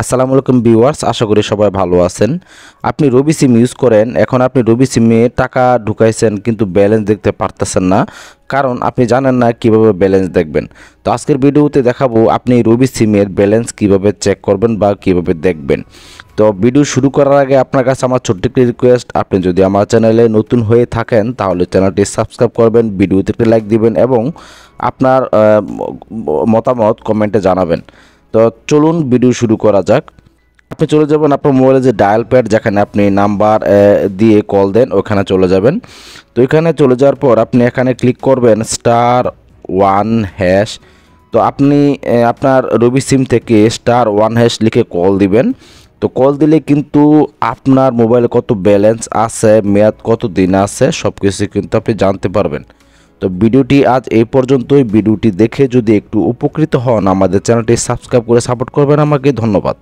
আসসালামু আলাইকুম ভিউয়ার্স, আশা করি সবাই ভালো আছেন। আপনি রবি সিম ইউজ করেন, এখন আপনি রবি সিমে টাকা ঢুকাইছেন কিন্তু ব্যালেন্স দেখতে পারতেছেন না, কারণ আপনি জানেন না কিভাবে ব্যালেন্স দেখবেন। তো আজকের ভিডিওতে দেখাবো আপনি রবি সিমের ব্যালেন্স কিভাবে চেক করবেন বা কিভাবে দেখবেন। তো ভিডিও শুরু করার আগে আপনার কাছে আমার ছোট্ট একটি রিকোয়েস্ট, আপনি যদি আমার চ্যানেলে নতুন হয়ে থাকেন তাহলে চ্যানেলটি সাবস্ক্রাইব করবেন, ভিডিওতে একটি লাইক দিবেন এবং আপনার মতামত কমেন্টে জানাবেন। তো চলুন ভিডিও শুরু করা যাক। আপনি চলে যাবেন আপনার মোবাইলে যে ডায়াল প্যাড, যেখানে আপনি নাম্বার দিয়ে কল দেন ওখানে চলে যাবেন। তো এখানে চলে যাওয়ার পর আপনি এখানে ক্লিক করবেন *1#। তো আপনি আপনার রবি সিম থেকে *1# লিখে কল দিবেন। তো কল দিলে কিন্তু আপনার মোবাইলে কত ব্যালেন্স আছে, মেয়াদ কত দিন আছে, সব কিছু কিন্তু আপনি জানতে পারবেন। তো ভিডিওটি আজ এই পর্যন্তই। ভিডিওটি দেখে যদি একটু উপকৃত হন, আমাদের চ্যানেলটি সাবস্ক্রাইব করে সাপোর্ট করবেন আমাকে। ধন্যবাদ।